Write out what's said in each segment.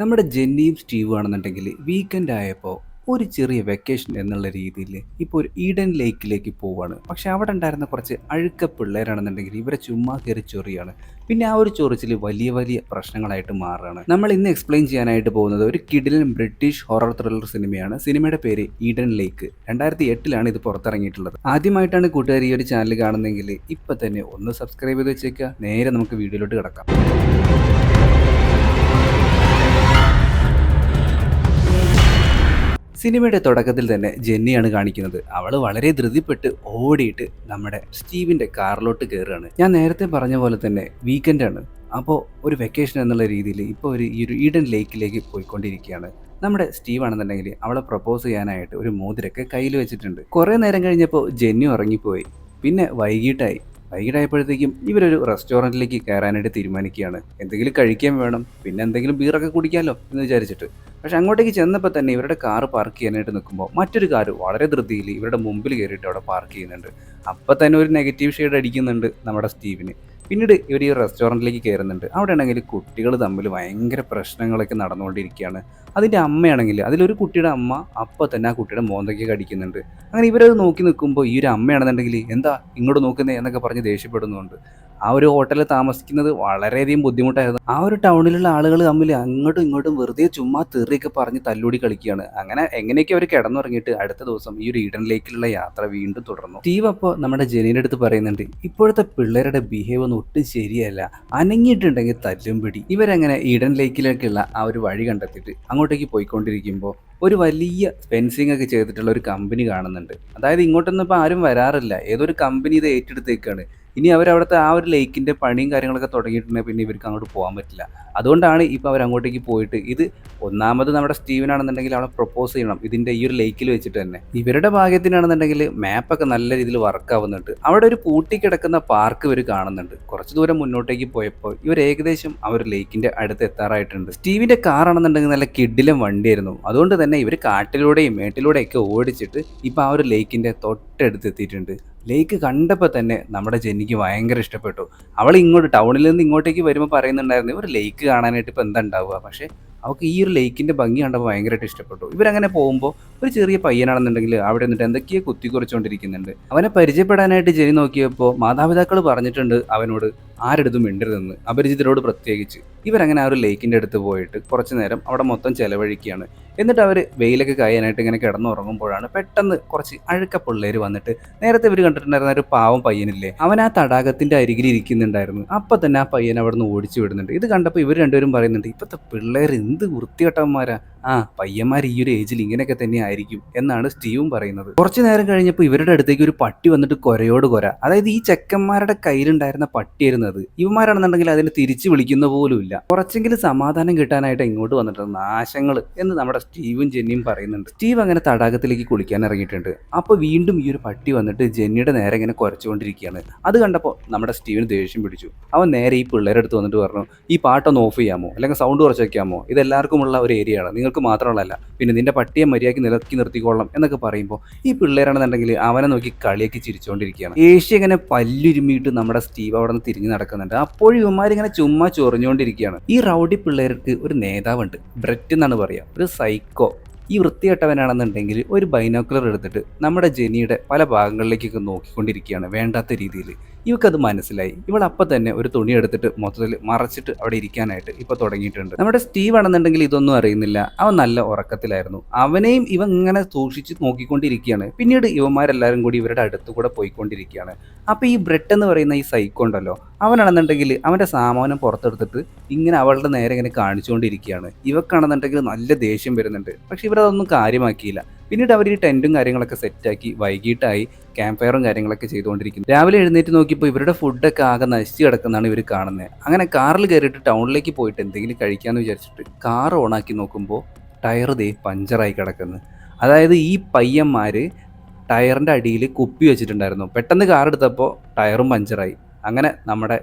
നമ്മുടെ ജെന്നിയും സ്റ്റീവും ആണെന്നുണ്ടെങ്കിൽ വീക്കെൻഡ് ആയപ്പോൾ ഒരു ചെറിയ വെക്കേഷൻ എന്നുള്ള രീതിയിൽ ഇപ്പോൾ ഒരു ഈഡൻ ലേക്കിലേക്ക് പോവാണ്. പക്ഷെ അവിടെ ഉണ്ടായിരുന്ന കുറച്ച് അഴുക്ക പിള്ളേരാണെന്നുണ്ടെങ്കിൽ ഇവരെ ചുമ്മാ കയറി ചൊറിയാണ്. പിന്നെ ആ ഒരു ചൊറിച്ചിൽ വലിയ വലിയ പ്രശ്നങ്ങളായിട്ട് മാറുകയാണ്. നമ്മൾ ഇന്ന് എക്സ്പ്ലെയിൻ ചെയ്യാനായിട്ട് പോകുന്നത് ഒരു കിടിലൻ ബ്രിട്ടീഷ് ഹൊറർ ത്രില്ലർ സിനിമയാണ്. സിനിമയുടെ പേര് ഈഡൻ ലേക്ക്. 2008 ഇത് പുറത്തിറങ്ങിയിട്ടുള്ളത്. ആദ്യമായിട്ടാണ് കൂട്ടുകാർ ഈ ഒരു ചാനൽ കാണുന്നതെങ്കിൽ ഇപ്പം തന്നെ ഒന്ന് സബ്സ്ക്രൈബ് ചെയ്ത് വെച്ചേക്കുക. നേരെ നമുക്ക് വീഡിയോയിലോട്ട് കിടക്കാം. സിനിമയുടെ തുടക്കത്തിൽ തന്നെ ജെന്നിയാണ് കാണിക്കുന്നത്. അവൾ വളരെ ധൃതിപ്പെട്ട് ഓടിയിട്ട് നമ്മുടെ സ്റ്റീവിൻ്റെ കാറിലോട്ട് കയറുകയാണ്. ഞാൻ നേരത്തെ പറഞ്ഞ പോലെ തന്നെ വീക്കെൻഡാണ്. അപ്പോൾ ഒരു വെക്കേഷൻ എന്നുള്ള രീതിയിൽ ഇപ്പോൾ ഈ ഒരു ഈഡൻ ലേക്കിലേക്ക് പോയിക്കൊണ്ടിരിക്കുകയാണ്. നമ്മുടെ സ്റ്റീവ് ആണെന്നുണ്ടെങ്കിൽ അവളെ പ്രപ്പോസ് ചെയ്യാനായിട്ട് ഒരു മോതിരൊക്കെ കയ്യിൽ വെച്ചിട്ടുണ്ട്. കുറേ നേരം കഴിഞ്ഞപ്പോൾ ജെന്നി ഉറങ്ങിപ്പോയി. പിന്നെ വൈകിട്ടായപ്പോഴത്തേക്കും ഇവരൊരു റെസ്റ്റോറൻറ്റിലേക്ക് കയറാനായിട്ട് തീരുമാനിക്കുകയാണ്. എന്തെങ്കിലും കഴിക്കാൻ വേണം, പിന്നെ എന്തെങ്കിലും ബീറൊക്കെ കുടിക്കാമല്ലോ എന്ന് വിചാരിച്ചിട്ട്. പക്ഷെ അങ്ങോട്ടേക്ക് ചെന്നപ്പോൾ തന്നെ ഇവരുടെ കാറ് പാർക്ക് ചെയ്യാനായിട്ട് നിൽക്കുമ്പോൾ മറ്റൊരു കാറ് വളരെ ധൃതിയിൽ ഇവരുടെ മുമ്പിൽ കയറിയിട്ട് അവിടെ പാർക്ക് ചെയ്യുന്നുണ്ട്. അപ്പം തന്നെ ഒരു നെഗറ്റീവ് ഷെയ്ഡ് അടിക്കുന്നുണ്ട് നമ്മുടെ സ്റ്റീവിന്. പിന്നീട് ഇവർ ഈ റെസ്റ്റോറൻറ്റിലേക്ക് കയറുന്നുണ്ട്. അവിടെ ആണെങ്കിൽ കുട്ടികൾ തമ്മിൽ ഭയങ്കര പ്രശ്നങ്ങളൊക്കെ നടന്നുകൊണ്ടിരിക്കുകയാണ്. അതിൻ്റെ അമ്മയാണെങ്കിൽ അതിലൊരു കുട്ടിയുടെ അമ്മ അപ്പം തന്നെ ആ കുട്ടിയുടെ മോന്തയ്ക്ക് കടിക്കുന്നുണ്ട്. അങ്ങനെ ഇവരത് നോക്കി നിൽക്കുമ്പോൾ ഈ ഒരു അമ്മയാണെന്നുണ്ടെങ്കിൽ എന്താ ഇങ്ങോട്ട് നോക്കുന്നേ എന്നൊക്കെ പറഞ്ഞ് ദേഷ്യപ്പെടുന്നുണ്ട്. ആ ഒരു ഹോട്ടലിൽ താമസിക്കുന്നത് വളരെയധികം ബുദ്ധിമുട്ടായിരുന്നു. ആ ഒരു ടൗണിലുള്ള ആളുകൾ തമ്മിൽ അങ്ങോട്ടും ഇങ്ങോട്ടും വെറുതെ ചുമ്മാ തെറിയൊക്കെ പറഞ്ഞ് തല്ലൂടി കളിക്കുകയാണ്. അങ്ങനെ എങ്ങനെയൊക്കെ അവർ കിടന്നുറങ്ങിയിട്ട് അടുത്ത ദിവസം ഈ ഒരു ഈഡൻ ലേക്കിലുള്ള യാത്ര വീണ്ടും തുടർന്നു. സ്റ്റീവ് അപ്പോൾ നമ്മുടെ ജെനീൻ്റെ അടുത്ത് പറയുന്നുണ്ട്, ഇപ്പോഴത്തെ പിള്ളേരുടെ ബിഹേവ് ഒന്നും ഒട്ടും ശരിയല്ല, അനങ്ങിയിട്ടുണ്ടെങ്കിൽ തല്ലും പിടി. ഇവരങ്ങനെ ഈഡൻ ലേക്കിലേക്കുള്ള ആ ഒരു വഴി കണ്ടെത്തിയിട്ട് അങ്ങോട്ടേക്ക് പോയിക്കൊണ്ടിരിക്കുമ്പോൾ ഒരു വലിയ ഫെൻസിങ് ഒക്കെ ചെയ്തിട്ടുള്ള ഒരു കമ്പനി കാണുന്നുണ്ട്. അതായത് ഇങ്ങോട്ടൊന്നും ഇപ്പോൾ ആരും വരാറില്ല, ഏതൊരു കമ്പനി ഇത് ഏറ്റെടുത്തേക്കാണ്. ഇനി അവരവിടുത്തെ ആ ഒരു ലേക്കിൻ്റെ പണിയും കാര്യങ്ങളൊക്കെ തുടങ്ങിയിട്ടുണ്ടെങ്കിൽ പിന്നെ ഇവർക്ക് അങ്ങോട്ട് പോകാൻ പറ്റില്ല. അതുകൊണ്ടാണ് ഇപ്പോൾ അവർ അങ്ങോട്ടേക്ക് പോയിട്ട് ഇത് ഒന്നാമത് നമ്മുടെ സ്റ്റീവനാണെന്നുണ്ടെങ്കിൽ അവളെ പ്രപ്പോസ് ചെയ്യണം ഇതിൻ്റെ ഈ ഒരു ലേക്കിൽ വെച്ചിട്ട് തന്നെ. ഇവരുടെ ഭാഗ്യത്തിനാണെന്നുണ്ടെങ്കിൽ മാപ്പൊക്കെ നല്ല രീതിയിൽ വർക്ക് ആവുന്നുണ്ട്. അവിടെ ഒരു പൂട്ടിക്കിടക്കുന്ന പാർക്ക് ഇവർ കാണുന്നുണ്ട്. കുറച്ച് ദൂരം മുന്നോട്ടേക്ക് പോയപ്പോൾ ഇവർ ഏകദേശം ആ ഒരു ലേക്കിൻ്റെ അടുത്ത് എത്താറായിട്ടുണ്ട്. സ്റ്റീവിൻ്റെ കാറാണെന്നുണ്ടെങ്കിൽ നല്ല കിഡിലും വണ്ടിയായിരുന്നു. അതുകൊണ്ട് തന്നെ ഇവർ കാട്ടിലൂടെയും മേട്ടിലൂടെയൊക്കെ ഓടിച്ചിട്ട് ഇപ്പോൾ ആ ഒരു ലേക്കിൻ്റെ തൊട്ടടുത്ത് എത്തിയിട്ടുണ്ട്. ലേക്ക് കണ്ടപ്പോൾ തന്നെ നമ്മുടെ ജെന്നിക്ക് ഭയങ്കര ഇഷ്ടപ്പെട്ടു. അവൾ ടൗണിൽ നിന്ന് ഇങ്ങോട്ടേക്ക് വരുമ്പോൾ പറയുന്നുണ്ടായിരുന്നു ഒരു ലേക്ക് കാണാനായിട്ട് ഇപ്പോൾ എന്താ ഉണ്ടാവുക. പക്ഷേ അവൾക്ക് ഈ ഒരു ലേക്കിൻ്റെ ഭംഗി കണ്ടപ്പോൾ ഭയങ്കരമായിട്ട് ഇഷ്ടപ്പെട്ടു. ഇവരങ്ങനെ പോകുമ്പോൾ ഒരു ചെറിയ പയ്യനാണെന്നുണ്ടെങ്കിൽ അവിടെ നിന്നിട്ട് എന്തൊക്കെയോ കുത്തിക്കുറിച്ചുകൊണ്ടിരിക്കുന്നുണ്ട്. അവനെ പരിചയപ്പെടാനായിട്ട് ജെന്നി നോക്കിയപ്പോൾ മാതാപിതാക്കൾ പറഞ്ഞിട്ടുണ്ട് അവനോട് ആരെടുത്തും മിണ്ടരുതെന്ന്, അപരിചിതരോട് പ്രത്യേകിച്ച്. ഇവരങ്ങനെ ആ ഒരു ലേക്കിൻ്റെ അടുത്ത് പോയിട്ട് കുറച്ച് നേരം അവിടെ മൊത്തം ചെലവഴിക്കുകയാണ്. എന്നിട്ട് അവർ വെയിലൊക്കെ കായാനായിട്ട് ഇങ്ങനെ കിടന്നുറങ്ങുമ്പോഴാണ് പെട്ടെന്ന് കുറച്ച് അഴുക്ക പിള്ളേർ വന്നിട്ട്, നേരത്തെ ഇവർ കണ്ടിട്ടുണ്ടായിരുന്ന ഒരു പാവം പയ്യനില്ലേ, അവൻ ആ തടാകത്തിൻ്റെ അരികിൽ ഇരിക്കുന്നുണ്ടായിരുന്നു. അപ്പം തന്നെ ആ പയ്യൻ അവിടെ നിന്ന് ഓടിച്ചു വിടുന്നുണ്ട്. ഇത് കണ്ടപ്പോൾ ഇവർ രണ്ടുപേരും പറയുന്നുണ്ട്, ഇപ്പോഴത്തെ പിള്ളേർ എന്ത് വൃത്തികെട്ടവന്മാരാ, പയ്യന്മാർ ഈ ഒരു ഏജിൽ ഇങ്ങനെയൊക്കെ തന്നെ ആയിരിക്കും എന്നാണ് സ്റ്റീവും പറയുന്നത്. കുറച്ച് നേരം കഴിഞ്ഞപ്പോൾ ഇവരുടെ അടുത്തേക്ക് ഒരു പട്ടി വന്നിട്ട് കൊരയോട് കൊര. അതായത് ഈ ചെക്കന്മാരുടെ കയ്യിലുണ്ടായിരുന്ന പട്ടിയായിരുന്നു അത്. ഇവന്മാരാണെന്നുണ്ടെങ്കിൽ അതിനെ തിരിച്ചു വിളിക്കുന്ന പോലും ഇല്ല. കുറച്ചെങ്കിലും സമാധാനം കിട്ടാനായിട്ട് ഇങ്ങോട്ട് വന്നിട്ടുണ്ട് നാശങ്ങൾ എന്ന് നമ്മുടെ സ്റ്റീവും ജെന്നിയും പറയുന്നുണ്ട്. സ്റ്റീവ് അങ്ങനെ തടാകത്തിലേക്ക് കുളിക്കാൻ ഇറങ്ങിയിട്ടുണ്ട്. അപ്പോൾ വീണ്ടും ഈ ഒരു പട്ടി വന്നിട്ട് ജെന്നിയുടെ നേരെ ഇങ്ങനെ കുരച്ചുകൊണ്ടിരിക്കുകയാണ്. അത് കണ്ടപ്പോൾ നമ്മുടെ സ്റ്റീവിന് ദേഷ്യം പിടിച്ചു. അവൻ നേരെ ഈ പിള്ളേരുടെ അടുത്ത് വന്നിട്ട് പറഞ്ഞു, ഈ പാട്ടൊന്ന് ഓഫ് ചെയ്യാമോ, അല്ലെങ്കിൽ സൗണ്ട് കുറച്ച് വയ്ക്കാമോ, ഇതെല്ലാവർക്കുമുള്ള ഒരു ഏരിയ ആണ്, നിങ്ങൾക്ക് മാത്രമുള്ളതല്ല, പിന്നെ നിന്റെ പട്ടിയെ മര്യാദയ്ക്ക് നിലക്കി നിർത്തിക്കൊള്ളാം എന്നൊക്കെ പറയുമ്പോൾ ഈ പിള്ളേരാണെന്നുണ്ടെങ്കിൽ അവനെ നോക്കി കളിയൊക്കെ ചിരിച്ചുകൊണ്ടിരിക്കുകയാണ്. ഏഷ്യ ഇങ്ങനെ പല്ലുരുമിയിട്ട് നമ്മുടെ സ്റ്റീവ് അവിടെ നിന്ന് തിരിഞ്ഞ് നടക്കുന്നുണ്ട്. അപ്പോഴും ഇവന്മാരിങ്ങനെ ചുമ്മാ ചൊറിഞ്ഞുകൊണ്ടിരിക്കുകയാണ്. ഈ റൗഡി പിള്ളേർക്ക് ഒരു നേതാവുണ്ട്, ബ്രെറ്റ് എന്നാണ് പറയുക, ഒരു സൈക്കോ. ഈ വൃത്തികെട്ടവനാണെന്നുണ്ടെങ്കിൽ ഒരു ബൈനോക്കുലർ എടുത്തിട്ട് നമ്മുടെ ജെനിയുടെ പല ഭാഗങ്ങളിലേക്കൊക്കെ നോക്കിക്കൊണ്ടിരിക്കുകയാണ് വേണ്ടാത്ത രീതിയിൽ. ഇവക്കത് മനസ്സിലായി. ഇവളപ്പം തന്നെ ഒരു തുണി എടുത്തിട്ട് മൊത്തത്തിൽ മറച്ചിട്ട് അവിടെ ഇരിക്കാനായിട്ട് ഇപ്പോൾ തുടങ്ങിയിട്ടുണ്ട്. നമ്മുടെ സ്റ്റീവ് ആണെന്നുണ്ടെങ്കിൽ ഇതൊന്നും അറിയുന്നില്ല. അവൻ നല്ല ഉറക്കത്തിലായിരുന്നു. അവനെയും ഇവൻ ഇങ്ങനെ സൂക്ഷിച്ച് നോക്കിക്കൊണ്ടിരിക്കുകയാണ്. പിന്നീട് ഇവന്മാരെല്ലാവരും കൂടി ഇവരുടെ അടുത്ത് കൂടെ പോയിക്കൊണ്ടിരിക്കുകയാണ്. അപ്പോൾ ഈ ബ്രെറ്റ് എന്ന് പറയുന്ന ഈ സൈക്കോ ഉണ്ടല്ലോ, അവനാണെന്നുണ്ടെങ്കിൽ അവൻ്റെ സാമാനം പുറത്തെടുത്തിട്ട് ഇങ്ങനെ അവളുടെ നേരെ ഇങ്ങനെ കാണിച്ചുകൊണ്ടിരിക്കുകയാണ്. ഇവക്കാണെന്നുണ്ടെങ്കിൽ നല്ല ദേഷ്യം വരുന്നുണ്ട്. പക്ഷെ ഇവരതൊന്നും കാര്യമാക്കിയില്ല. പിന്നീട് അവർ ഈ ടെൻറ്റും കാര്യങ്ങളൊക്കെ സെറ്റാക്കി വൈകിട്ടായി ക്യാമ്പ് ഫയറും കാര്യങ്ങളൊക്കെ ചെയ്തുകൊണ്ടിരിക്കുന്നു. രാവിലെ എഴുന്നേറ്റ് നോക്കിയപ്പോൾ ഇവരുടെ ഫുഡൊക്കെ ആകെ നശിച്ച് കിടക്കുന്നതാണ് ഇവർ കാണുന്നത്. അങ്ങനെ കാറിൽ കയറിയിട്ട് ടൗണിലേക്ക് പോയിട്ട് എന്തെങ്കിലും കഴിക്കാമെന്ന് വിചാരിച്ചിട്ട് കാർ ഓണാക്കി നോക്കുമ്പോൾ ടയർ പഞ്ചറായി കിടക്കുന്നു. അതായത് ഈ പയ്യന്മാർ ടയറിൻ്റെ അടിയിൽ കുപ്പി വെച്ചിട്ടുണ്ടായിരുന്നു. പെട്ടെന്ന് കാർ എടുത്തപ്പോൾ ടയറും പഞ്ചറായി. അങ്ങനെ നമ്മുടെ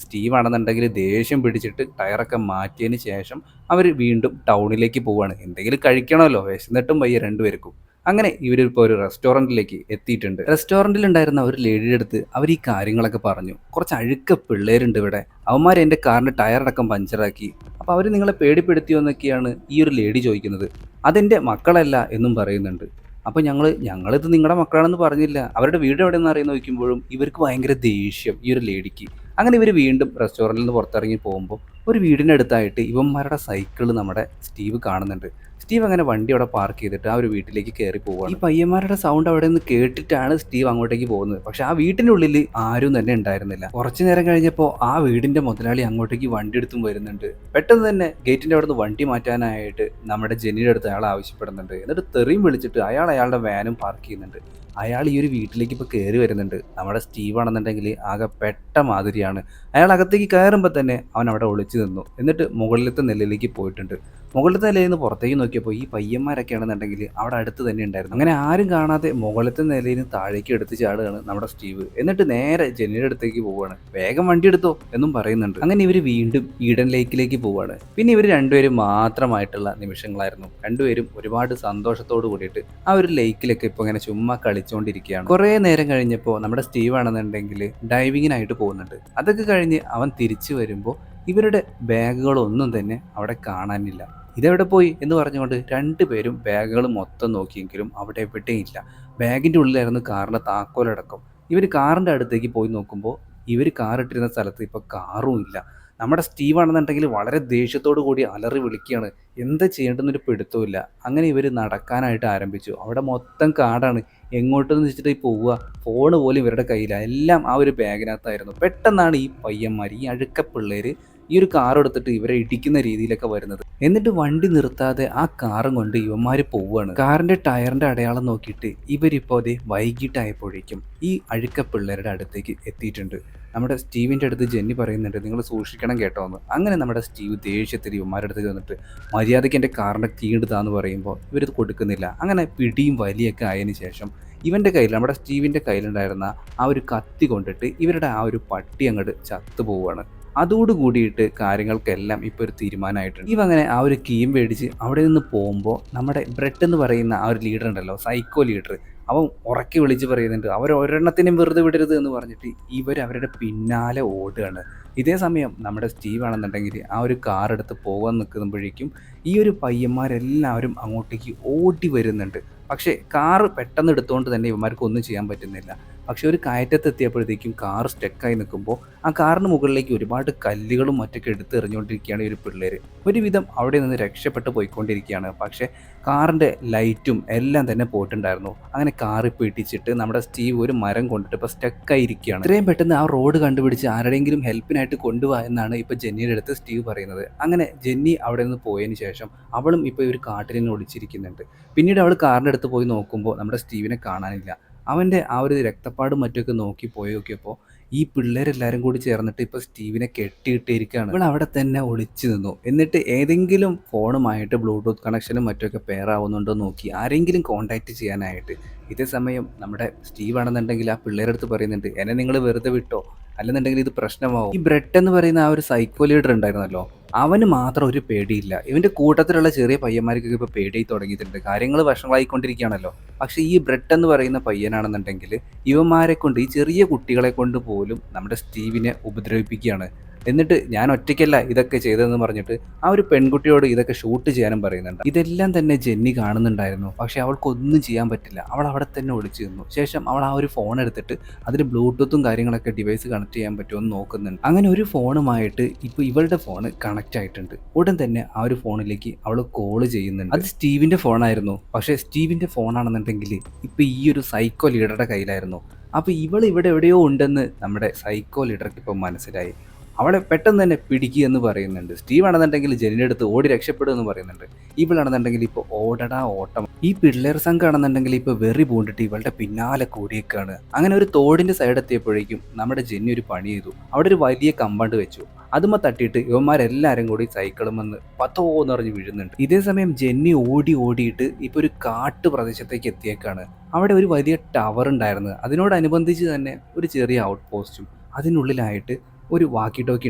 സ്റ്റീവ് ആണെന്നുണ്ടെങ്കിൽ ദേഷ്യം പിടിച്ചിട്ട് ടയറൊക്കെ മാറ്റിയതിന് ശേഷം അവർ വീണ്ടും ടൗണിലേക്ക് പോവുകയാണ്. എന്തെങ്കിലും കഴിക്കണമല്ലോ, വിശന്നിട്ടും വയ്യ രണ്ടുപേർക്കും. അങ്ങനെ ഇവരിപ്പോൾ ഒരു റെസ്റ്റോറൻറ്റിലേക്ക് എത്തിയിട്ടുണ്ട്. റെസ്റ്റോറൻറ്റിലുണ്ടായിരുന്ന ഒരു ലേഡിയുടെ അടുത്ത് അവർ ഈ കാര്യങ്ങളൊക്കെ പറഞ്ഞു. കുറച്ച് അഴുക്ക പിള്ളേരുണ്ട് ഇവിടെ. അവന്മാർ എൻ്റെ കാറിൻ്റെ ടയറടക്കം പഞ്ചറാക്കി. അപ്പോൾ അവർ നിങ്ങളെ പേടിപ്പെടുത്തിയോ എന്നൊക്കെയാണ് ഈ ഒരു ലേഡി ചോദിക്കുന്നത്. അതെൻ്റെ മക്കളല്ല എന്നും പറയുന്നുണ്ട്. അപ്പോൾ ഞങ്ങളിത് നിങ്ങളുടെ മക്കളാണെന്ന് പറഞ്ഞില്ല. അവരുടെ വീട് എവിടെയെന്ന് അറിയാൻ ചോദിക്കുമ്പോഴും ഇവർക്ക് ഭയങ്കര ദേഷ്യം ഈ ഒരു ലേഡിക്ക്. അങ്ങനെ ഇവർ വീണ്ടും റെസ്റ്റോറൻറ്റിൽ നിന്ന് പുറത്തിറങ്ങി പോകുമ്പോൾ ഒരു വീടിനടുത്തായിട്ട് ഇവന്മാരുടെ സൈക്കിൾ നമ്മുടെ സ്റ്റീവ് കാണുന്നുണ്ട്. സ്റ്റീവ് അങ്ങനെ വണ്ടി അവിടെ പാർക്ക് ചെയ്തിട്ട് ആ ഒരു വീട്ടിലേക്ക് കയറി പോവുകയാണ്. ഈ പയ്യന്മാരുടെ സൗണ്ട് അവിടെ നിന്ന് കേട്ടിട്ടാണ് സ്റ്റീവ് അങ്ങോട്ടേക്ക് പോകുന്നത്. പക്ഷെ ആ വീട്ടിൻ്റെ ഉള്ളിൽ ആരും തന്നെ ഉണ്ടായിരുന്നില്ല. കുറച്ചു നേരം കഴിഞ്ഞപ്പോൾ ആ വീടിൻ്റെ മുതലാളി അങ്ങോട്ടേക്ക് വണ്ടി എടുത്തും വരുന്നുണ്ട്. പെട്ടെന്ന് തന്നെ ഗേറ്റിൻ്റെ അവിടെ നിന്ന് വണ്ടി മാറ്റാനായിട്ട് നമ്മുടെ ജെന്നിയുടെ അടുത്ത് അയാൾ ആവശ്യപ്പെടുന്നുണ്ട്. എന്നിട്ട് തെറിയും വിളിച്ചിട്ട് അയാളുടെ വാനും പാർക്ക് ചെയ്യുന്നുണ്ട്. അയാൾ ഈ ഒരു വീട്ടിലേക്ക് ഇപ്പോൾ കയറി വരുന്നുണ്ട്. നമ്മുടെ സ്റ്റീവ് ആണെന്നുണ്ടെങ്കിൽ ആകെ പെട്ട മാതിരിയാണ്. അയാൾ അകത്തേക്ക് കയറുമ്പോൾ തന്നെ അവൻ അവിടെ ഒളിച്ചു നിന്നു. എന്നിട്ട് മുകളിലത്തെ നിലയിലേക്ക് പോയിട്ടുണ്ട്. മുകളിലത്തെ നിലയിൽ നിന്ന് പുറത്തേക്ക് നോക്കിയപ്പോൾ ഈ പയ്യന്മാരൊക്കെ ആണെന്നുണ്ടെങ്കിൽ അവിടെ അടുത്ത് തന്നെ ഉണ്ടായിരുന്നു. അങ്ങനെ ആരും കാണാതെ മുകളിലത്തെ നിലയിൽ നിന്ന് താഴേക്ക് എടുത്ത് ചാടുകയാണ് നമ്മുടെ സ്റ്റീവ്. എന്നിട്ട് നേരെ ജെന്നിയുടെ അടുത്തേക്ക് പോവുകയാണ്. വേഗം വണ്ടി എടുത്തോ എന്നും പറയുന്നുണ്ട്. അങ്ങനെ ഇവർ വീണ്ടും ഈഡൻ ലേക്കിലേക്ക് പോവുകയാണ്. പിന്നെ ഇവർ രണ്ടുപേരും മാത്രമായിട്ടുള്ള നിമിഷങ്ങളായിരുന്നു. രണ്ടുപേരും ഒരുപാട് സന്തോഷത്തോട് കൂടിയിട്ട് ആ ഒരു ലേക്കിലൊക്കെ ഇപ്പോൾ ഇങ്ങനെ ചുമ്മാ കളിച്ചുകൊണ്ടിരിക്കുകയാണ്. കുറേ നേരം കഴിഞ്ഞപ്പോൾ നമ്മുടെ സ്റ്റീവ് ആണെന്നുണ്ടെങ്കിൽ ഡൈവിങ്ങിനായിട്ട് പോകുന്നുണ്ട്. അതൊക്കെ കഴിഞ്ഞ് അവൻ തിരിച്ചു വരുമ്പോൾ ഇവരുടെ ബാഗുകളൊന്നും തന്നെ അവിടെ കാണാനില്ല. ഇതെവിടെ പോയി എന്ന് പറഞ്ഞുകൊണ്ട് രണ്ടുപേരും ബാഗുകൾ മൊത്തം നോക്കിയെങ്കിലും അവിടെ എവിടെയില്ല. ബാഗിൻ്റെ ഉള്ളിലായിരുന്നു കാറിൻ്റെ താക്കോലടക്കം. ഇവർ കാറിൻ്റെ അടുത്തേക്ക് പോയി നോക്കുമ്പോൾ ഇവർ കാറിട്ടിരുന്ന സ്ഥലത്ത് ഇപ്പോൾ കാറും ഇല്ല. നമ്മുടെ സ്റ്റീവ് ആണെന്നുണ്ടെങ്കിൽ വളരെ ദേഷ്യത്തോടു കൂടി അലറി വിളിക്കുകയാണ്. എന്താ ചെയ്യേണ്ടെന്നൊരു പിടുത്തമില്ല. അങ്ങനെ ഇവർ നടക്കാനായിട്ട് ആരംഭിച്ചു. അവിടെ മൊത്തം കാടാണ്. എങ്ങോട്ടെന്ന് വെച്ചിട്ട് പോവുക, ഫോണ് പോലും ഇവരുടെ കയ്യിലാണ്. എല്ലാം ആ ഒരു ബാഗിനകത്തായിരുന്നു. പെട്ടെന്നാണ് ഈ പയ്യന്മാർ, ഈ അഴുക്ക പിള്ളേർ ഈ ഒരു കാർ എടുത്തിട്ട് ഇവരെ ഇടിക്കുന്ന രീതിയിലൊക്കെ വരുന്നത്. എന്നിട്ട് വണ്ടി നിർത്താതെ ആ കാറും കൊണ്ട് ഇവന്മാർ പോവുകയാണ്. കാറിൻ്റെ ടയറിൻ്റെ അടയാളം നോക്കിയിട്ട് ഇവരിപ്പോൾ അതേ വൈകിട്ടായപ്പോഴേക്കും ഈ അഴുക്ക പിള്ളേരുടെ അടുത്തേക്ക് എത്തിയിട്ടുണ്ട്. നമ്മുടെ സ്റ്റീവിൻ്റെ അടുത്ത് ജെന്നി പറയുന്നുണ്ട്, നിങ്ങൾ സൂക്ഷിക്കണം കേട്ടോ എന്ന്. അങ്ങനെ നമ്മുടെ സ്റ്റീവ് ദേഷ്യത്തിൽ ഇവന്മാരുടെ അടുത്ത് വന്നിട്ട് മര്യാദയ്ക്ക് എൻ്റെ കാറിൻ്റെ കീ എടുത്താന്ന് പറയുമ്പോൾ ഇവരിത് കൊടുക്കുന്നില്ല. അങ്ങനെ പിടിയും വലിയൊക്കെ ആയതിനു ശേഷം ഇവൻ്റെ കയ്യിൽ, നമ്മുടെ സ്റ്റീവിൻ്റെ കയ്യിലുണ്ടായിരുന്ന ആ ഒരു കത്തി കൊണ്ടിട്ട് ഇവരുടെ ആ ഒരു പട്ടി അങ്ങോട്ട് ചത്തുപോവുകയാണ്. അതോടുകൂടിയിട്ട് കാര്യങ്ങൾക്കെല്ലാം ഇപ്പോൾ ഒരു തീരുമാനമായിട്ടുണ്ട്. അങ്ങനെ ആ ഒരു കീം മേടിച്ച് അവിടെ നിന്ന് പോകുമ്പോൾ നമ്മുടെ ബ്രെഡ് എന്ന് പറയുന്ന ആ ഒരു ലീഡർ ഉണ്ടല്ലോ, സൈക്കോ ലീഡർ, അവൻ ഉറക്കി വിളിച്ച് പറയുന്നുണ്ട് ഒരെണ്ണത്തിനും വെറുതെ വിടരുത് എന്ന് പറഞ്ഞിട്ട് അവരുടെ പിന്നാലെ ഓടുകയാണ്. ഇതേ സമയം നമ്മുടെ സ്റ്റീവ് ആണെന്നുണ്ടെങ്കിൽ ആ ഒരു കാർ എടുത്ത് പോകാൻ നിൽക്കുമ്പോഴേക്കും ഈ ഒരു പയ്യന്മാരെല്ലാവരും അങ്ങോട്ടേക്ക് ഓടി വരുന്നുണ്ട്. പക്ഷേ കാറ് പെട്ടെന്ന് എടുത്തുകൊണ്ട് തന്നെ ഇവന്മാർക്ക് ഒന്നും ചെയ്യാൻ പറ്റുന്നില്ല. പക്ഷേ ഒരു കയറ്റത്തെത്തിയപ്പോഴത്തേക്കും കാർ സ്റ്റക്കായി നിൽക്കുമ്പോൾ ആ കാറിന് മുകളിലേക്ക് ഒരുപാട് കല്ലുകളും മറ്റൊക്കെ എടുത്തെറിഞ്ഞുകൊണ്ടിരിക്കുകയാണ് ഈ ഒരു പിള്ളേർ. ഒരുവിധം അവിടെ നിന്ന് രക്ഷപ്പെട്ട് പോയിക്കൊണ്ടിരിക്കുകയാണ്. പക്ഷേ കാറിൻ്റെ ലൈറ്റും എല്ലാം തന്നെ പോയിട്ടുണ്ടായിരുന്നു. അങ്ങനെ കാർ ഇപ്പോൾ ഇടിച്ചിട്ട് നമ്മുടെ സ്റ്റീവ് ഒരു മരം കൊണ്ടിട്ട് ഇപ്പോൾ സ്റ്റക്കായിരിക്കുകയാണ്. ഇത്രയും പെട്ടെന്ന് ആ റോഡ് കണ്ടുപിടിച്ച് ആരുടെയെങ്കിലും ഹെൽപ്പിനായിട്ട് കൊണ്ടുപോകാൻ എന്നാണ് ഇപ്പോൾ ജെന്നിയുടെ അടുത്ത് സ്റ്റീവ് പറയുന്നത്. അങ്ങനെ ജെന്നി അവിടെ നിന്ന് പോയതിന് ശേഷം അവളും ഇപ്പോൾ ഒരു കാട്ടിൽ നിന്ന് ഒളിച്ചിരിക്കുന്നുണ്ട്. പിന്നീട് അവൾ കാറിൻ്റെ അടുത്ത് പോയി നോക്കുമ്പോൾ നമ്മുടെ സ്റ്റീവിനെ കാണാനില്ല. അവൻ്റെ ആ ഒരു രക്തപ്പാടും മറ്റൊക്കെ നോക്കിയപ്പോൾ ഈ പിള്ളേരെല്ലാവരും കൂടി ചേർന്നിട്ട് ഇപ്പോൾ സ്റ്റീവിനെ കെട്ടിയിട്ടിരിക്കുകയാണ്. ഇവൾ അവിടെ തന്നെ ഒളിച്ചു നിന്നു. എന്നിട്ട് ഏതെങ്കിലും ഫോണുമായിട്ട് ബ്ലൂടൂത്ത് കണക്ഷനും മറ്റൊക്കെ പെയർ ആവുന്നുണ്ടോ നോക്കി ആരെങ്കിലും കോൺടാക്റ്റ് ചെയ്യാനായിട്ട്. ഇതേ സമയം നമ്മുടെ സ്റ്റീവ് ആണെന്നുണ്ടെങ്കിൽ ആ പിള്ളേരുടെ അടുത്ത് പറയുന്നുണ്ട്, എന്നെ നിങ്ങൾ വെറുതെ വിട്ടോ, അല്ലെന്നുണ്ടെങ്കിൽ ഇത് പ്രശ്നമാവും. ഈ ബ്രെഡ് എന്ന് പറയുന്ന ആ ഒരു സൈക്കോ ലീഡർ ഉണ്ടായിരുന്നല്ലോ, അവന് മാത്രം ഒരു പേടിയില്ല. ഇവൻ്റെ കൂട്ടത്തിലുള്ള ചെറിയ പയ്യന്മാർക്കൊക്കെ ഇപ്പോൾ പേടിയായി തുടങ്ങിയിട്ടുണ്ട്. കാര്യങ്ങൾ വഷളായിക്കൊണ്ടിരിക്കുകയാണല്ലോ. പക്ഷേ ഈ ബ്രെഡ് എന്ന് പറയുന്ന പയ്യനാണെന്നുണ്ടെങ്കിൽ ഇവന്മാരെ കൊണ്ട്, ഈ ചെറിയ കുട്ടികളെ കൊണ്ട് പോലും നമ്മുടെ സ്റ്റീവിനെ ഉപദ്രവിപ്പിക്കുകയാണ്. എന്നിട്ട് ഞാൻ ഒറ്റയ്ക്കല്ല ഇതൊക്കെ ചെയ്തതെന്ന് പറഞ്ഞിട്ട് ആ ഒരു പെൺകുട്ടിയോട് ഇതൊക്കെ ഷൂട്ട് ചെയ്യാനും പറയുന്നുണ്ട്. ഇതെല്ലാം തന്നെ ജെന്നി കാണുന്നുണ്ടായിരുന്നു. പക്ഷേ അവൾക്കൊന്നും ചെയ്യാൻ പറ്റില്ല. അവൾ അവിടെ തന്നെ ഒളിച്ചു നിന്നു. ശേഷം അവൾ ആ ഒരു ഫോൺ എടുത്തിട്ട് അതിന് ബ്ലൂടൂത്തും കാര്യങ്ങളൊക്കെ ഡിവൈസ് കണക്ട് ചെയ്യാൻ പറ്റുമോ എന്ന് നോക്കുന്നുണ്ട്. അങ്ങനെ ഒരു ഫോണുമായിട്ട് ഇപ്പോൾ ഇവളുടെ ഫോൺ കണക്റ്റ് ആയിട്ടുണ്ട്. ഉടൻ തന്നെ ആ ഒരു ഫോണിലേക്ക് അവൾ കോള് ചെയ്യുന്നുണ്ട്. അത് സ്റ്റീവിൻ്റെ ഫോണായിരുന്നു. പക്ഷേ സ്റ്റീവിൻ്റെ ഫോണാണെന്നുണ്ടെങ്കിൽ ഇപ്പോൾ ഈ ഒരു സൈക്കോ ലീഡറുടെ കയ്യിലായിരുന്നു. അപ്പോൾ ഇവൾ ഇവിടെ എവിടെയോ ഉണ്ടെന്ന് നമ്മുടെ സൈക്കോ ലീഡർക്ക് ഇപ്പോൾ മനസ്സിലായി. അവളെ പെട്ടെന്ന് തന്നെ പിടിക്കുക എന്ന് പറയുന്നുണ്ട്. സ്റ്റീവ് ആണെന്നുണ്ടെങ്കിൽ ജെന്നിയുടെ അടുത്ത് ഓടി രക്ഷപ്പെടുക എന്ന് പറയുന്നുണ്ട്. ഇവളാണെന്നുണ്ടെങ്കിൽ ഇപ്പോൾ ഓടടാ ഓട്ടം. ഈ പിള്ളേർ സംഘം ആണെന്നുണ്ടെങ്കിൽ ഇപ്പോൾ വെറി പൂണ്ടിട്ട് ഇവളുടെ പിന്നാലെ കൂടിയേക്കാണ്. അങ്ങനെ ഒരു തോടിൻ്റെ സൈഡ് എത്തിയപ്പോഴേക്കും നമ്മുടെ ജെന്നി ഒരു പണി ചെയ്തു. അവിടെ ഒരു വലിയ കമ്പൗണ്ട് വെച്ചു. അതുമ്മ തട്ടിയിട്ട് ഇവന്മാരെല്ലാവരും കൂടി സൈക്കിളും വന്ന് പത്തോന്ന് പറഞ്ഞ് വീഴുന്നുണ്ട്. ഇതേ സമയം ജെന്നി ഓടിയിട്ട് ഇപ്പോൾ ഒരു കാട്ടു പ്രദേശത്തേക്ക് എത്തിയേക്കാണ്. അവിടെ ഒരു വലിയ ടവർ ഉണ്ടായിരുന്നു. അതിനോടനുബന്ധിച്ച് തന്നെ ഒരു ചെറിയ ഔട്ട് പോസ്റ്റും. അതിനുള്ളിലായിട്ട് ഒരു വാക്കി ടോക്കി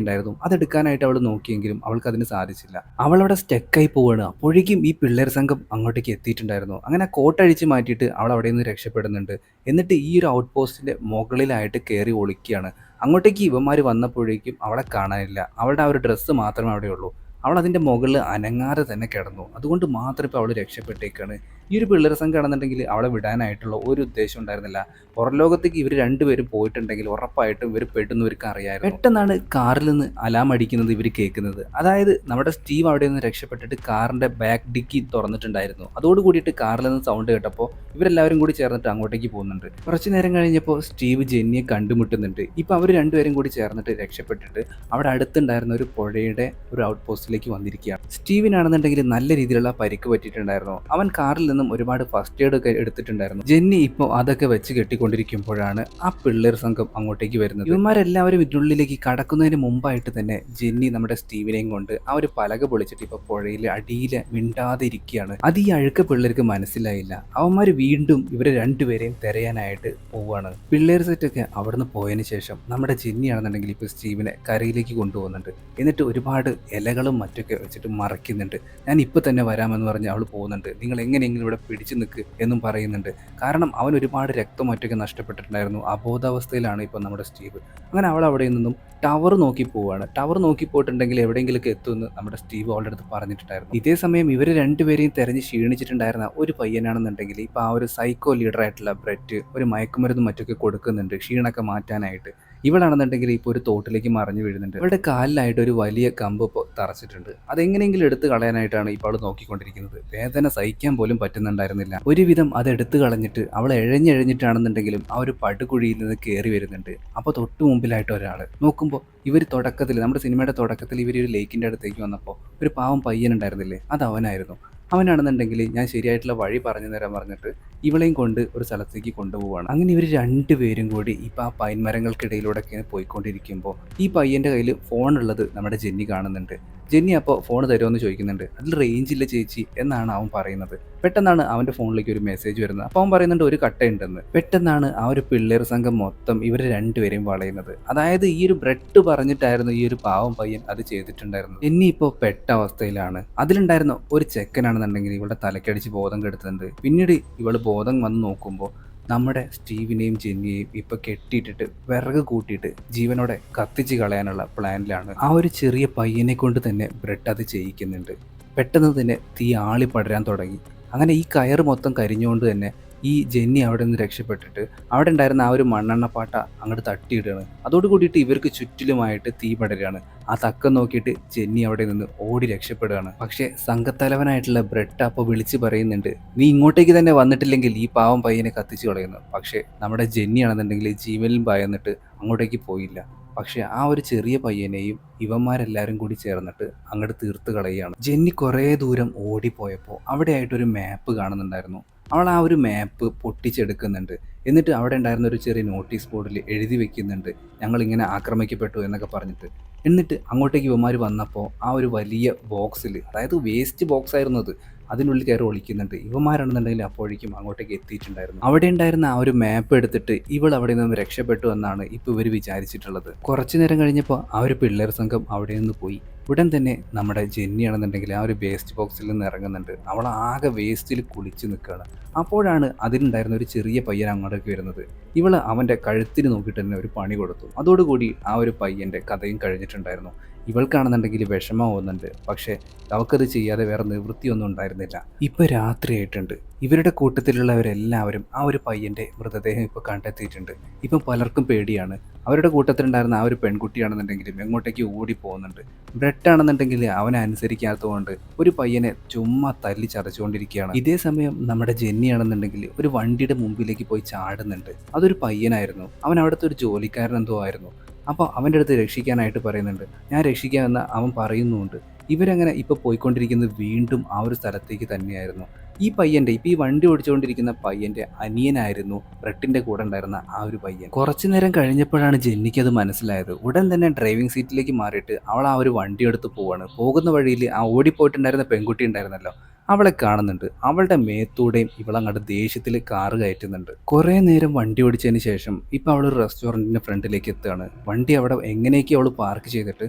ഉണ്ടായിരുന്നു. അതെടുക്കാനായിട്ട് അവൾ നോക്കിയെങ്കിലും അവൾക്കതിന് സാധിച്ചില്ല. അവളവിടെ സ്റ്റക്കായി പോവാണ്. അപ്പോഴേക്കും ഈ പിള്ളേർ സംഘം അങ്ങോട്ടേക്ക് എത്തിയിട്ടുണ്ടായിരുന്നു. അങ്ങനെ ആ കോട്ട് അഴിച്ച് മാറ്റിയിട്ട് അവൾ അവിടെ നിന്ന് രക്ഷപ്പെടുന്നുണ്ട്. എന്നിട്ട് ഈ ഒരു ഔട്ട് പോസ്റ്റിൻ്റെ മുകളിലായിട്ട് കയറി ഒളിക്കുകയാണ്. അങ്ങോട്ടേക്ക് ഇവന്മാർ വന്നപ്പോഴേക്കും അവളെ കാണാനില്ല. അവളുടെ ആ ഒരു ഡ്രസ്സ് മാത്രമേ അവിടെയുള്ളൂ. അവൾ അതിൻ്റെ മുകളിൽ അനങ്ങാതെ തന്നെ കിടന്നു. അതുകൊണ്ട് മാത്രം ഇപ്പോൾ അവൾ രക്ഷപ്പെട്ടേക്കാണ്. ഈ ഒരു പിള്ളേർ സംഘം ആണെന്നുണ്ടെങ്കിൽ അവളെ വിടാനായിട്ടുള്ള ഒരു ഉദ്ദേശം ഉണ്ടായിരുന്നില്ല. പുറം ലോകത്തേക്ക് ഇവർ രണ്ടുപേരും പോയിട്ടുണ്ടെങ്കിൽ ഉറപ്പായിട്ടും ഇവർ പെട്ടെന്ന് ഇവർക്ക് അറിയാമായിരുന്നു. പെട്ടെന്നാണ് കാറിൽ നിന്ന് അലാം അടിക്കുന്നത് ഇവർ കേൾക്കുന്നത്. അതായത് നമ്മുടെ സ്റ്റീവ് അവിടെ നിന്ന് രക്ഷപ്പെട്ടിട്ട് കാറിൻ്റെ ബാക്ക് ഡിക്കി തുറന്നിട്ടുണ്ടായിരുന്നു. അതോട് കൂടിയിട്ട് കാറിൽ നിന്ന് സൗണ്ട് കേട്ടപ്പോൾ ഇവരെല്ലാവരും കൂടി ചേർന്നിട്ട് അങ്ങോട്ടേക്ക് പോകുന്നുണ്ട്. കുറച്ച് നേരം കഴിഞ്ഞപ്പോൾ സ്റ്റീവ് ജെന്നിയെ കണ്ടുമുട്ടുന്നുണ്ട്. ഇപ്പോൾ അവർ രണ്ടുപേരും കൂടി ചേർന്നിട്ട് രക്ഷപ്പെട്ടിട്ട് അവിടെ അടുത്തുണ്ടായിരുന്ന ഒരു പുഴയുടെ ഒരു ഔട്ട് പോസ്റ്റിലേക്ക് വന്നിരിക്കുകയാണ്. സ്റ്റീവിനാണെന്നുണ്ടെങ്കിൽ നല്ല രീതിയിലുള്ള പരിക്ക് പറ്റിയിട്ടുണ്ടായിരുന്നു. അവൻ കാറിൽ നിന്നും ഒരുപാട് ഫസ്റ്റ് എയ്ഡ് ഒക്കെ എടുത്തിട്ടുണ്ടായിരുന്നു. ജെന്നി ഇപ്പോൾ അതൊക്കെ വെച്ച് കെട്ടിക്കൊണ്ടിരിക്കുമ്പോഴാണ് ആ പിള്ളേർ സംഘം അങ്ങോട്ടേക്ക് വരുന്നത്. ഇവന്മാരെല്ലാവരും ഇതിനുള്ളിലേക്ക് കടക്കുന്നതിന് മുമ്പായിട്ട് തന്നെ ജെന്നി നമ്മുടെ സ്റ്റീവിനെയും കൊണ്ട് ആ ഒരു പലക പൊളിച്ചിട്ട് ഇപ്പോൾ പുഴയിൽ അടിയിൽ മിണ്ടാതെ ഇരിക്കുകയാണ്. അത് ഈ അഴുക്ക പിള്ളേർക്ക് മനസ്സിലായില്ല. അവന്മാർ വീണ്ടും ഇവരെ രണ്ടുപേരെയും തിരയാനായിട്ട് പോവുകയാണ്. പിള്ളേർ സെറ്റൊക്കെ അവിടുന്ന് പോയതിന് ശേഷം നമ്മുടെ ജെന്നി ആണെന്നുണ്ടെങ്കിൽ ഇപ്പോൾ സ്റ്റീവിനെ കരയിലേക്ക് കൊണ്ടുപോകുന്നുണ്ട്. എന്നിട്ട് ഒരുപാട് ഇലകളും മറ്റൊക്കെ വെച്ചിട്ട് മറയ്ക്കുന്നുണ്ട്. ഞാൻ ഇപ്പോൾ തന്നെ വരാമെന്ന് പറഞ്ഞ് അവൾ പോകുന്നുണ്ട്. നിങ്ങൾ എങ്ങനെയെങ്കിലും ഇവിടെ പിടിച്ചു നിൽക്ക് എന്നും പറയുന്നുണ്ട്. കാരണം അവൻ ഒരുപാട് രക്തം മറ്റൊക്കെ നഷ്ടപ്പെട്ടിട്ടുണ്ടായിരുന്നു. അബോധാവസ്ഥയിലാണ് ഇപ്പോൾ നമ്മുടെ സ്റ്റീവ്. അങ്ങനെ അവൾ അവിടെ നിന്നും ടവർ നോക്കി പോവുകയാണ്. ടവർ നോക്കി പോയിട്ടുണ്ടെങ്കിൽ എവിടെയെങ്കിലുമൊക്കെ എത്തുമെന്ന് നമ്മുടെ സ്റ്റീവ് അവളുടെ അടുത്ത് പറഞ്ഞിട്ടുണ്ടായിരുന്നു. ഇതേ സമയം ഇവർ രണ്ടുപേരെയും തെരഞ്ഞ് ക്ഷീണിച്ചിട്ടുണ്ടായിരുന്ന ഒരു പയ്യനാണെന്നുണ്ടെങ്കിൽ ഇപ്പോൾ ആ ഒരു സൈക്കോ ലീഡറായിട്ടുള്ള ബ്രെറ്റ് ഒരു മയക്കുമരുന്നും മറ്റൊക്കെ കൊടുക്കുന്നുണ്ട് ക്ഷീണമൊക്കെ മാറ്റാനായിട്ട്. ഇവളാണെന്നുണ്ടെങ്കിൽ ഇപ്പോൾ ഒരു തോട്ടിലേക്ക് മറിഞ്ഞു വീഴുന്നുണ്ട്. ഇവളുടെ കാലിലായിട്ട് ഒരു വലിയ കമ്പ് ഇപ്പോൾ തറച്ചിട്ടുണ്ട്. അതെങ്ങനെയെങ്കിലും എടുത്ത് കളയാനായിട്ടാണ് ഇപ്പോൾ അവൾ നോക്കിക്കൊണ്ടിരിക്കുന്നത്. വേദന സഹിക്കാൻ പോലും പറ്റുന്നുണ്ടായിരുന്നില്ല. ഒരുവിധം അത് എടുത്തു കളഞ്ഞിട്ട് അവൾ എഴഞ്ഞെഴഞ്ഞിട്ടാണെന്നുണ്ടെങ്കിലും ആ ഒരു പടുകുഴിയിൽ നിന്ന് കയറി വരുന്നുണ്ട്. അപ്പോൾ തൊട്ട് മുമ്പിലായിട്ട് ഒരാൾ നോക്കുമ്പോൾ ഇവർ തുടക്കത്തിൽ നമ്മുടെ സിനിമയുടെ തുടക്കത്തിൽ ഇവർ ഒരു ലേക്കിൻ്റെ അടുത്തേക്ക് വന്നപ്പോൾ ഒരു പാവം പയ്യനുണ്ടായിരുന്നില്ലേ, അത് അവനായിരുന്നു. അവനാണെന്നുണ്ടെങ്കിൽ ഞാൻ ശരിയായിട്ടുള്ള വഴി പറഞ്ഞു തരാൻ പറഞ്ഞിട്ട് ഇവളെയും കൊണ്ട് ഒരു സ്ഥലത്തേക്ക് കൊണ്ടുപോവാണ്. അങ്ങനെ ഇവർ രണ്ടുപേരും കൂടി ഇപ്പം ആ പൈൻ മരങ്ങൾക്കിടയിലൂടെയൊക്കെ പോയിക്കൊണ്ടിരിക്കുമ്പോൾ ഈ പയ്യൻ്റെ കയ്യിൽ ഫോണുള്ളത് നമ്മുടെ ജെന്നി കാണുന്നുണ്ട്. ജെന്നി അപ്പോൾ ഫോൺ തരുമെന്ന് ചോദിക്കുന്നുണ്ട്. അതിൽ റേഞ്ച് ഇല്ല ചേച്ചി എന്നാണ് അവൻ പറയുന്നത്. പെട്ടെന്നാണ് അവൻ്റെ ഫോണിലേക്ക് ഒരു മെസ്സേജ് വരുന്നത്. അപ്പോൾ അവൻ പറയുന്നുണ്ട് ഒരു കട്ടയുണ്ടെന്ന്. പെട്ടെന്നാണ് ആ ഒരു പിള്ളേർ സംഘം മൊത്തം ഇവർ രണ്ടുപേരെയും വളയുന്നത്. അതായത് ഈ ഒരു ബ്രെഡ് പറഞ്ഞിട്ടായിരുന്നു ഈ ഒരു പാവം പയ്യൻ അത് ചെയ്തിട്ടുണ്ടായിരുന്നു. ജെന്നി ഇപ്പോൾ പെട്ട അവസ്ഥയിലാണ്. അതിലുണ്ടായിരുന്ന ഒരു ചെക്കനാണെന്നുണ്ടെങ്കിൽ ഇവളുടെ തലക്കടിച്ച് ബോധം കെടുത്തുന്നുണ്ട്. പിന്നീട് ഇവൾ ബോധം വന്ന് നോക്കുമ്പോൾ നമ്മുടെ സ്റ്റീവിനെയും ജെന്നിയെയും ഇപ്പോൾ കെട്ടിയിട്ടിട്ട് വിറക് കൂട്ടിയിട്ട് ജീവനോടെ കത്തിച്ച് കളയാനുള്ള പ്ലാനിലാണ്. ആ ഒരു ചെറിയ പയ്യനെ കൊണ്ട് തന്നെ ബ്രെഡ് അത് ചെയ്യിക്കുന്നുണ്ട്. പെട്ടെന്ന് തന്നെ തീ ആളി പടരാൻ തുടങ്ങി. അങ്ങനെ ഈ കയറ് മൊത്തം കരിഞ്ഞുകൊണ്ട് തന്നെ ഈ ജെന്നി അവിടെ നിന്ന് രക്ഷപ്പെട്ടിട്ട് അവിടെ ഉണ്ടായിരുന്ന ആ ഒരു മണ്ണെണ്ണപ്പാട്ട അങ്ങോട്ട് തട്ടിയിടുകയാണ്. അതോട് കൂടിയിട്ട് ഇവർക്ക് ചുറ്റിലുമായിട്ട് തീ പടരുകയാണ്. ആ തക്കം നോക്കിയിട്ട് ജെന്നി അവിടെ നിന്ന് ഓടി രക്ഷപ്പെടുകയാണ്. പക്ഷേ സംഘത്തലവനായിട്ടുള്ള ബ്രെഡ് അപ്പോൾ വിളിച്ച് പറയുന്നുണ്ട്, നീ ഇങ്ങോട്ടേക്ക് തന്നെ വന്നിട്ടില്ലെങ്കിൽ ഈ പാവം പയ്യനെ കത്തിച്ച് കളയുന്നു. പക്ഷേ നമ്മുടെ ജെന്നി ആണെന്നുണ്ടെങ്കിൽ ജീവനിൽ ഭയന്നിട്ട് അങ്ങോട്ടേക്ക് പോയില്ല. പക്ഷേ ആ ഒരു ചെറിയ പയ്യനെയും ഇവന്മാരെല്ലാവരും കൂടി ചേർന്നിട്ട് അങ്ങോട്ട് തീർത്ത് കളയുകയാണ്. ജെന്നി കുറേ ദൂരം ഓടിപ്പോയപ്പോൾ അവിടെയായിട്ടൊരു മാപ്പ് കാണുന്നുണ്ടായിരുന്നു. അവൾ ആ ഒരു മാപ്പ് പൊട്ടിച്ചെടുക്കുന്നുണ്ട്. എന്നിട്ട് അവിടെ ഉണ്ടായിരുന്ന ഒരു ചെറിയ നോട്ടീസ് ബോർഡിൽ എഴുതി വെക്കുന്നുണ്ട്, ഞങ്ങളിങ്ങനെ ആക്രമിക്കപ്പെട്ടു എന്നൊക്കെ പറഞ്ഞിട്ട്. എന്നിട്ട് അങ്ങോട്ടേക്ക് ഇവന്മാർ വന്നപ്പോൾ ആ ഒരു വലിയ ബോക്സിൽ, അതായത് വേസ്റ്റ് ബോക്സ് ആയിരുന്നു അത്, അതിനുള്ളിൽ കയറി ഒളിക്കുന്നുണ്ട്. ഇവന്മാരാണെന്നുണ്ടെങ്കിൽ അപ്പോഴേക്കും അങ്ങോട്ടേക്ക് എത്തിയിട്ടുണ്ടായിരുന്നു. അവിടെ ഉണ്ടായിരുന്ന ആ ഒരു മാപ്പ് എടുത്തിട്ട് ഇവൾ അവിടെ നിന്ന് രക്ഷപ്പെട്ടു എന്നാണ് ഇപ്പോൾ ഇവർ വിചാരിച്ചിട്ടുള്ളത്. കുറച്ചു നേരം കഴിഞ്ഞപ്പോൾ ആ ഒരു പിള്ളേർ സംഘം അവിടെ നിന്ന് പോയി. ഉടൻ തന്നെ നമ്മുടെ ജെന്നി ആണെന്നുണ്ടെങ്കിൽ ആ ഒരു വേസ്റ്റ് ബോക്സിൽ നിന്ന് ഇറങ്ങുന്നുണ്ട്. അവൾ ആകെ വേസ്റ്റിൽ കുളിച്ച് നിൽക്കുകയാണ്. അപ്പോഴാണ് അതിലുണ്ടായിരുന്ന ഒരു ചെറിയ പയ്യൻ അങ്ങോട്ടേക്ക് വരുന്നത്. ഇവൾ അവൻ്റെ കഴുത്തിന് നോക്കിയിട്ട് തന്നെ ഒരു പണി കൊടുത്തു. അതോടുകൂടി ആ ഒരു പയ്യൻ്റെ കഥയും കഴിഞ്ഞിട്ടുണ്ടായിരുന്നു. ഇവൾക്കാണെന്നുണ്ടെങ്കിൽ വിഷമമാവുന്നുണ്ട്. പക്ഷേ അവൾക്കത് ചെയ്യാതെ വേറെ നിവൃത്തിയൊന്നും ഉണ്ടായിരുന്നില്ല. ഇപ്പോൾ രാത്രിയായിട്ടുണ്ട്. ഇവരുടെ കൂട്ടത്തിലുള്ളവരെല്ലാവരും ആ ഒരു പയ്യൻ്റെ മൃതദേഹം ഇപ്പോൾ കണ്ടെത്തിയിട്ടുണ്ട്. ഇപ്പം പലർക്കും പേടിയാണ്. അവരുടെ കൂട്ടത്തിലുണ്ടായിരുന്ന ആ ഒരു പെൺകുട്ടിയാണെന്നുണ്ടെങ്കിലും എങ്ങോട്ടേക്ക് ഓടി പോകുന്നുണ്ട്. ബ്രെഡ് ആണെന്നുണ്ടെങ്കിൽ അവനെ അനുസരിക്കാത്തതുകൊണ്ട് ഒരു പയ്യനെ ചുമ്മാ തല്ലി ചതച്ചുകൊണ്ടിരിക്കുകയാണ്. ഇതേ സമയം നമ്മുടെ ജെന്നി ആണെന്നുണ്ടെങ്കിൽ ഒരു വണ്ടിയുടെ മുമ്പിലേക്ക് പോയി ചാടുന്നുണ്ട്. അതൊരു പയ്യനായിരുന്നു. അവൻ അവിടുത്തെ ഒരു ജോലിക്കാരൻ എന്തോ ആയിരുന്നു. അപ്പോൾ അവൻ്റെ അടുത്ത് രക്ഷിക്കാനായിട്ട് പറയുന്നുണ്ട്. ഞാൻ രക്ഷിക്കാമെന്ന് അവൻ പറയുന്നുമുണ്ട്. ഇവരങ്ങനെ ഇപ്പോൾ പോയിക്കൊണ്ടിരിക്കുന്നത് വീണ്ടും ആ ഒരു സ്ഥലത്തേക്ക് തന്നെയായിരുന്നു. ഈ പയ്യൻ്റെ ഇപ്പോൾ ഈ വണ്ടി ഓടിച്ചുകൊണ്ടിരിക്കുന്ന പയ്യൻ്റെ അനിയനായിരുന്നു ബ്രെഡിൻ്റെ കൂടെ ഉണ്ടായിരുന്ന ആ ഒരു പയ്യൻ. കുറച്ചു നേരം കഴിഞ്ഞപ്പോഴാണ് ജെന്നിക്ക് അത് മനസ്സിലായത്. ഉടൻ തന്നെ ഡ്രൈവിംഗ് സീറ്റിലേക്ക് മാറിയിട്ട് അവൾ ആ ഒരു വണ്ടി എടുത്ത് പോവാണ്. പോകുന്ന വഴിയിൽ ആ ഓടിപ്പോയിട്ടുണ്ടായിരുന്ന പെൺകുട്ടി ഉണ്ടായിരുന്നല്ലോ, അവളെ കാണുന്നുണ്ട്. അവളുടെ മേത്തൂടെയും ഇവളങ്ങോട്ട് ദേഷ്യത്തിൽ കാറ് കയറ്റുന്നുണ്ട്. കുറേ നേരം വണ്ടി ഓടിച്ചതിന് ശേഷം ഇപ്പോൾ അവളൊരു റെസ്റ്റോറൻറ്റിൻ്റെ ഫ്രണ്ടിലേക്ക് എത്തുകയാണ്. വണ്ടി അവിടെ എങ്ങനെയൊക്കെ അവൾ പാർക്ക് ചെയ്തിട്ട്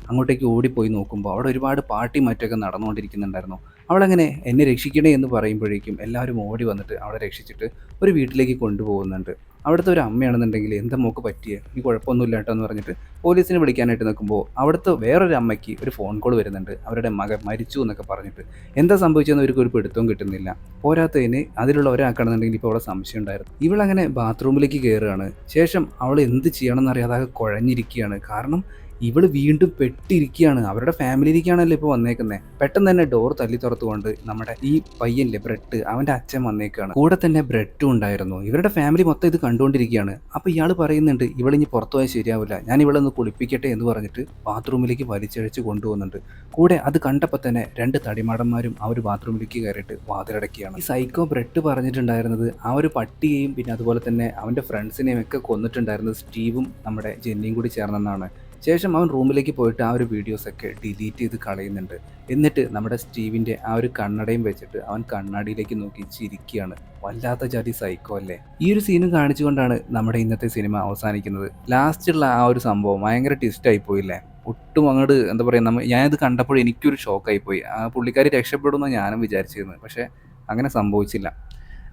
അങ്ങോട്ടേക്ക് ഓടിപ്പോയി നോക്കുമ്പോൾ അവിടെ ഒരുപാട് പാർട്ടി മറ്റൊക്കെ നടന്നുകൊണ്ടിരിക്കുന്നുണ്ടായിരുന്നു. അവളങ്ങനെ എന്നെ രക്ഷിക്കണേ എന്ന് പറയുമ്പോഴേക്കും എല്ലാവരും ഓടി വന്നിട്ട് അവളെ രക്ഷിച്ചിട്ട് ഒരു വീട്ടിലേക്ക് കൊണ്ടുപോകുന്നുണ്ട്. അവിടുത്തെ ഒരു അമ്മയാണെന്നുണ്ടെങ്കിൽ എന്താ മോൾക്ക് പറ്റിയേ, ഈ കുഴപ്പമൊന്നുമില്ല കേട്ടോ എന്ന് പറഞ്ഞിട്ട് പോലീസിനെ വിളിക്കാനായിട്ട് നിൽക്കുമ്പോൾ അവിടുത്തെ വേറൊരു അമ്മയ്ക്ക് ഒരു ഫോൺ കോൾ വരുന്നുണ്ട്. അവരുടെ മകൻ മരിച്ചു എന്നൊക്കെ പറഞ്ഞിട്ട് എന്താ സംഭവിച്ചതെന്ന് അവർക്ക് ഒരു പിടുത്തവും കിട്ടുന്നില്ല. പോരാത്തതിന് അതിലുള്ള ഒരാൾക്കാണെന്നുണ്ടെങ്കിൽ ഇപ്പോൾ അവിടെ സംശയം ഉണ്ടായിരുന്നു. ഇവളങ്ങനെ ബാത്റൂമിലേക്ക് കയറുകയാണ്. ശേഷം അവൾ എന്ത് ചെയ്യണമെന്നറിയാതെ ആകെ കുഴഞ്ഞിരിക്കുകയാണ്. കാരണം ഇവള് വീണ്ടും പെട്ടിരിക്കുകയാണ്. അവരുടെ ഫാമിലിയിലേക്കാണല്ലോ ഇപ്പോൾ വന്നേക്കുന്നത്. പെട്ടെന്ന് തന്നെ ഡോർ തല്ലി തുറത്തുകൊണ്ട് നമ്മുടെ ഈ പയ്യനില്ലേ ബ്രെഡ്, അവൻ്റെ അച്ഛൻ വന്നേക്കാണ്. കൂടെ തന്നെ ബ്രെഡും ഉണ്ടായിരുന്നു. ഇവരുടെ ഫാമിലി മൊത്തം ഇത് കണ്ടുകൊണ്ടിരിക്കുകയാണ്. അപ്പോൾ ഇയാൾ പറയുന്നുണ്ട് ഇവളിഞ്ഞ് പുറത്തു പോയാൽ ശരിയാവില്ല, ഞാൻ ഇവളൊന്ന് കുളിപ്പിക്കട്ടെ എന്ന് പറഞ്ഞിട്ട് ബാത്റൂമിലേക്ക് വലിച്ചഴിച്ച് കൊണ്ടുപോകുന്നുണ്ട്. കൂടെ അത് കണ്ടപ്പോൾ തന്നെ 2 തടിമാടന്മാരും ആ ഒരു ബാത്റൂമിലേക്ക് കയറിയിട്ട് വാതിലടക്കുകയാണ്. ഈ സൈക്കോ ബ്രെഡ് പറഞ്ഞിട്ടുണ്ടായിരുന്നത് ആ ഒരു പട്ടിയെയും പിന്നെ അതുപോലെ തന്നെ അവൻ്റെ ഫ്രണ്ട്സിനെയും ഒക്കെ കൊന്നിട്ടുണ്ടായിരുന്നത് സ്റ്റീവും നമ്മുടെ ജെന്നിയും കൂടി ചേർന്നെന്നാണ്. ശേഷം അവൻ റൂമിലേക്ക് പോയിട്ട് ആ ഒരു വീഡിയോസൊക്കെ ഡിലീറ്റ് ചെയ്ത് കളയുന്നുണ്ട്. എന്നിട്ട് നമ്മുടെ സ്റ്റീവിൻ്റെ ആ ഒരു കണ്ണടയും വെച്ചിട്ട് അവൻ കണ്ണാടിയിലേക്ക് നോക്കി ചിരിക്കുകയാണ്. വല്ലാത്ത ജാതി സൈക്കോ അല്ലേ. ഈ ഒരു സീനും കാണിച്ചുകൊണ്ടാണ് നമ്മുടെ ഇന്നത്തെ സിനിമ അവസാനിക്കുന്നത്. ലാസ്റ്റുള്ള ആ ഒരു സംഭവം ഭയങ്കര ട്വിസ്റ്റായി പോയില്ലേ. ഒട്ടും അങ്ങോട്ട് എന്താ പറയുക, ഞാനിത് കണ്ടപ്പോൾ എനിക്കൊരു ഷോക്കായി പോയി. ആ പുള്ളിക്കാരി രക്ഷപ്പെടുമെന്ന് ഞാനും വിചാരിച്ചിരുന്നു. പക്ഷേ അങ്ങനെ സംഭവിച്ചില്ല.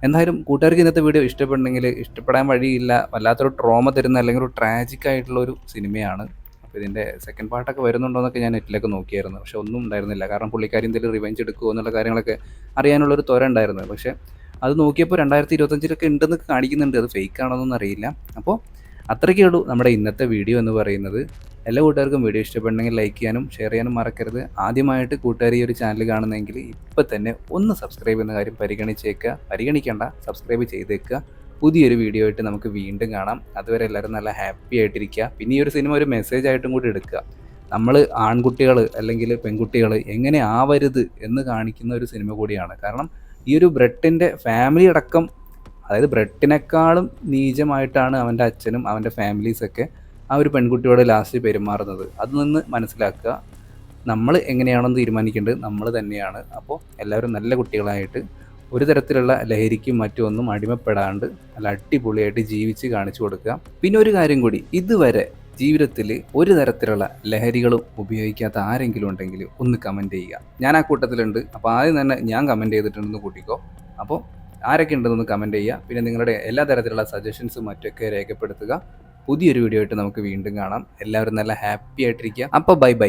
എന്തായാലും കൂട്ടുകാർക്ക് ഇന്നത്തെ വീഡിയോ ഇഷ്ടപ്പെടുന്നെങ്കിൽ ഇഷ്ടപ്പെടാൻ വഴിയില്ല. വല്ലാത്തൊരു ട്രോമ തരുന്ന അല്ലെങ്കിൽ ഒരു ട്രാജിക് ആയിട്ടുള്ള ഒരു സിനിമയാണ്. അപ്പോൾ ഇതിൻ്റെ സെക്കൻഡ് പാർട്ടൊക്കെ വരുന്നുണ്ടോ എന്നൊക്കെ ഞാൻ നെറ്റിലൊക്കെ നോക്കിയായിരുന്നു. പക്ഷേ ഒന്നും ഉണ്ടായിരുന്നില്ല. കാരണം പുള്ളിക്കാരി എന്തെങ്കിലും റിവെഞ്ച് എടുക്കുമോ എന്നുള്ള കാര്യങ്ങളൊക്കെ അറിയാനുള്ളൊരു ത്വര ഉണ്ടായിരുന്നു. പക്ഷേ അത് നോക്കിയപ്പോൾ 2025 ഉണ്ടെന്ന് കാണിക്കുന്നുണ്ട്. അത് ഫേക്ക് ആണോന്നൊന്നും അറിയില്ല. അപ്പോൾ അത്രയ്ക്കേ ഉള്ളൂ നമ്മുടെ ഇന്നത്തെ വീഡിയോ എന്ന് പറയുന്നത്. എല്ലാ കൂട്ടുകാർക്കും വീഡിയോ ഇഷ്ടപ്പെടണമെങ്കിൽ ലൈക്ക് ചെയ്യാനും ഷെയർ ചെയ്യാനും മറക്കരുത്. ആദ്യമായിട്ട് കൂട്ടുകാർ ഈ ഒരു ചാനൽ കാണുന്നെങ്കിൽ ഇപ്പം തന്നെ ഒന്ന് സബ്സ്ക്രൈബ് ചെയ്യുന്ന കാര്യം പരിഗണിക്കേണ്ട, സബ്സ്ക്രൈബ് ചെയ്തേക്കുക. പുതിയൊരു വീഡിയോ ആയിട്ട് നമുക്ക് വീണ്ടും കാണാം. അതുവരെ എല്ലാവരും നല്ല ഹാപ്പി ആയിട്ടിരിക്കുക. പിന്നെ ഈ ഒരു സിനിമ ഒരു മെസ്സേജ് ആയിട്ടും കൂടി എടുക്കുക. നമ്മൾ ആൺകുട്ടികൾ അല്ലെങ്കിൽ പെൺകുട്ടികൾ എങ്ങനെ ആവരുത് എന്ന് കാണിക്കുന്ന ഒരു സിനിമ കൂടിയാണ്. കാരണം ഈ ഒരു ബ്രെഡിൻ്റെ ഫാമിലി അടക്കം, അതായത് ബ്രെഡിനേക്കാളും നീചമായിട്ടാണ് അവൻ്റെ അച്ഛനും അവൻ്റെ ഫാമിലീസൊക്കെ ആ ഒരു പെൺകുട്ടിയോട് ലാസ്റ്റ് പെരുമാറുന്നത്. അത് നിന്ന് മനസ്സിലാക്കുക. നമ്മൾ എങ്ങനെയാണെന്ന് തീരുമാനിക്കേണ്ടത് നമ്മൾ തന്നെയാണ്. അപ്പോൾ എല്ലാവരും നല്ല കുട്ടികളായിട്ട് ഒരു തരത്തിലുള്ള ലഹരിക്കും മറ്റുമൊന്നും അടിമപ്പെടാണ്ട് നല്ല അടിപൊളിയായിട്ട് ജീവിച്ച് കാണിച്ചു കൊടുക്കുക. പിന്നെ ഒരു കാര്യം കൂടി, ഇതുവരെ ജീവിതത്തിൽ ഒരു തരത്തിലുള്ള ലഹരികളും ഉപയോഗിക്കാത്ത ആരെങ്കിലും ഉണ്ടെങ്കിൽ ഒന്ന് കമൻറ്റ് ചെയ്യുക. ഞാൻ ആ കൂട്ടത്തിലുണ്ട്. അപ്പോൾ ആദ്യം തന്നെ ഞാൻ കമൻറ്റ് ചെയ്തിട്ടുണ്ടെന്ന് കൂട്ടിക്കോ. അപ്പോൾ ആരൊക്കെ ഉണ്ടെന്നൊന്ന് കമൻറ്റ് ചെയ്യുക. പിന്നെ നിങ്ങളുടെ എല്ലാ തരത്തിലുള്ള സജഷൻസും മറ്റൊക്കെ രേഖപ്പെടുത്തുക. പുതിയൊരു വീഡിയോ ആയിട്ട് നമുക്ക് വീണ്ടും കാണാം. എല്ലാവരും നല്ല ഹാപ്പി ആയിട്ടിരിക്കുക. അപ്പോൾ ബൈ ബൈ.